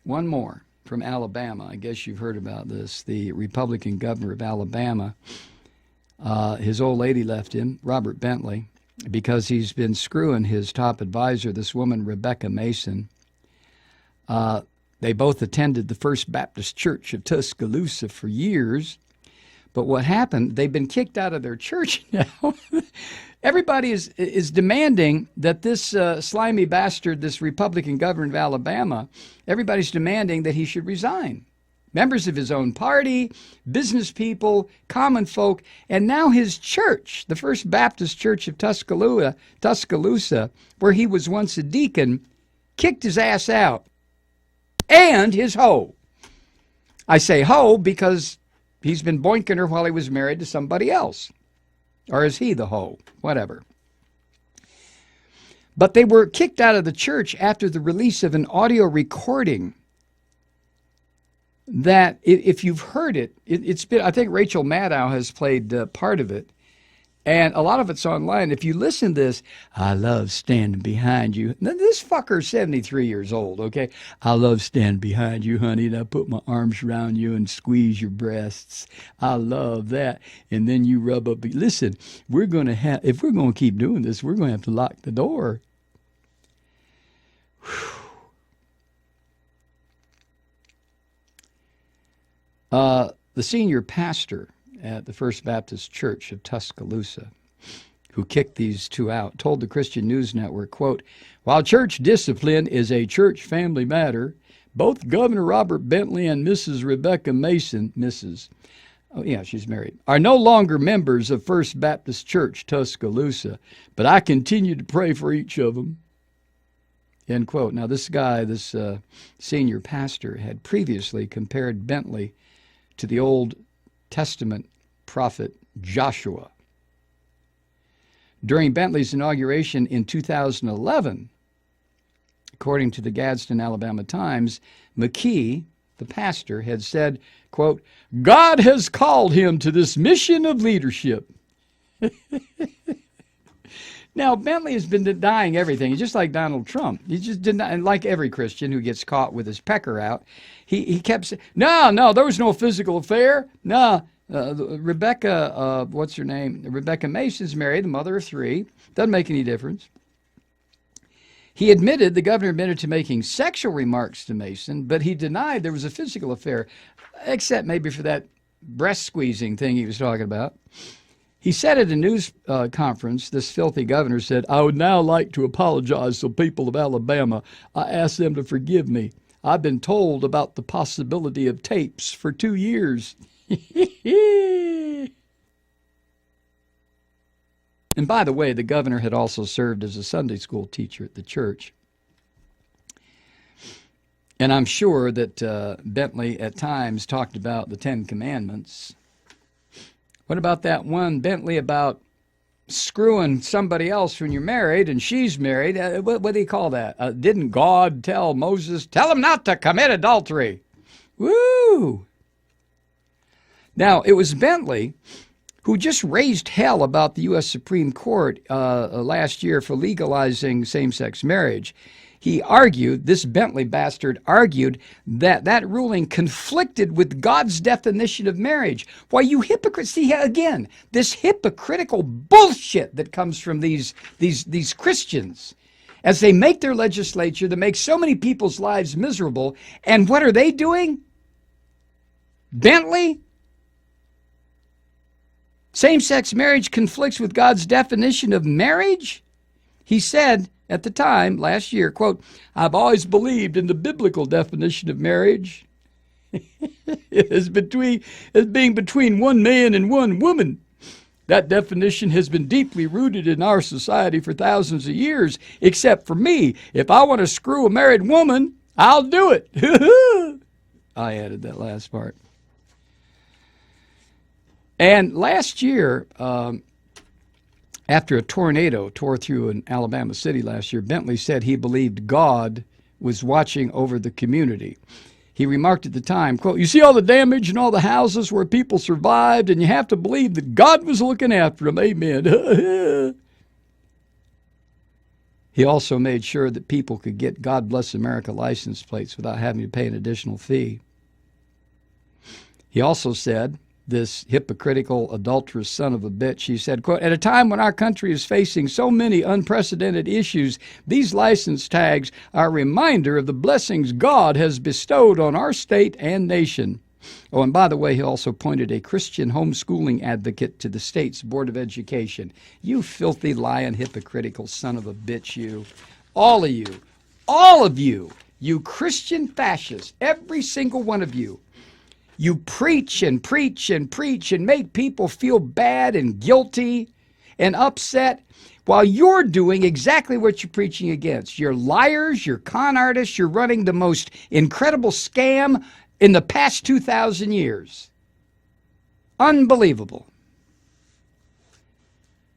one more from Alabama. I guess you've heard about this. The Republican governor of Alabama, his old lady left him, Robert Bentley, because he's been screwing his top advisor, this woman, Rebekah Mason. They both attended the First Baptist Church of Tuscaloosa for years. But what happened, they've been kicked out of their church now. Everybody is demanding that this slimy bastard, this Republican governor of Alabama, everybody's demanding that he should resign. Members of his own party, business people, common folk, and now his church, the First Baptist Church of Tuscaloosa, where he was once a deacon, kicked his ass out. And his hoe. I say hoe because he's been boinking her while he was married to somebody else. Or is he the hoe? Whatever. But they were kicked out of the church after the release of an audio recording that, if you've heard it, it's been, I think Rachel Maddow has played part of it. And a lot of it's online. If you listen to this, I love standing behind you. Now, this fucker's 73 years old, okay? I love standing behind you, honey, and I put my arms around you and squeeze your breasts. I love that. And then you rub up. Listen, if we're going to keep doing this, we're going to have to lock the door. The senior pastor at the First Baptist Church of Tuscaloosa, who kicked these two out, told the Christian News Network, quote, "While church discipline is a church family matter, both Governor Robert Bentley and Mrs. Rebekah Mason, she's married, are no longer members of First Baptist Church Tuscaloosa, but I continue to pray for each of them." End quote. Now, this guy, this senior pastor, had previously compared Bentley to the Old Testament prophet Joshua. During Bentley's inauguration in 2011, according to the Gadsden, Alabama Times, McKee, the pastor, had said, quote, "God has called him to this mission of leadership." Now, Bentley has been denying everything. He's just like Donald Trump. He just and like every Christian who gets caught with his pecker out, he kept saying, no, there was no physical affair. No, Rebekah, what's her name? Rebekah Mason's married, the mother of three. Doesn't make any difference. The governor admitted to making sexual remarks to Mason, but he denied there was a physical affair, except maybe for that breast squeezing thing he was talking about. He said at a news conference, this filthy governor said, "I would now like to apologize to the people of Alabama. I ask them to forgive me. I've been told about the possibility of tapes for 2 years." And by the way, the governor had also served as a Sunday school teacher at the church. And I'm sure that Bentley at times talked about the Ten Commandments. What about that one, Bentley, about screwing somebody else when you're married and she's married? What do you call that? Didn't God tell Moses, tell him not to commit adultery? Woo! Now, it was Bentley who just raised hell about the U.S. Supreme Court last year for legalizing same-sex marriage. He argued, this Bentley bastard argued, that that ruling conflicted with God's definition of marriage. Why, you hypocrites, see, again, this hypocritical bullshit that comes from these Christians as they make their legislature that makes so many people's lives miserable. And what are they doing? Bentley? Same-sex marriage conflicts with God's definition of marriage? He said at the time, last year, quote, "I've always believed in the biblical definition of marriage as being between one man and one woman. That definition has been deeply rooted in our society for thousands of years, except for me. If I want to screw a married woman, I'll do it." I added that last part. And last year, after a tornado tore through an Alabama city last year, Bentley said he believed God was watching over the community. He remarked at the time, quote, "You see all the damage and all the houses where people survived, and you have to believe that God was looking after them. Amen." He also made sure that people could get God Bless America license plates without having to pay an additional fee. He also said, this hypocritical, adulterous son of a bitch, he said, quote, "At a time when our country is facing so many unprecedented issues, these license tags are a reminder of the blessings God has bestowed on our state and nation." Oh, and by the way, he also appointed a Christian homeschooling advocate to the state's Board of Education. You filthy, lying, hypocritical son of a bitch, you. All of you, you Christian fascists, every single one of you. You preach and preach and preach and make people feel bad and guilty and upset while you're doing exactly what you're preaching against. You're liars, you're con artists, you're running the most incredible scam in the past 2,000 years. Unbelievable.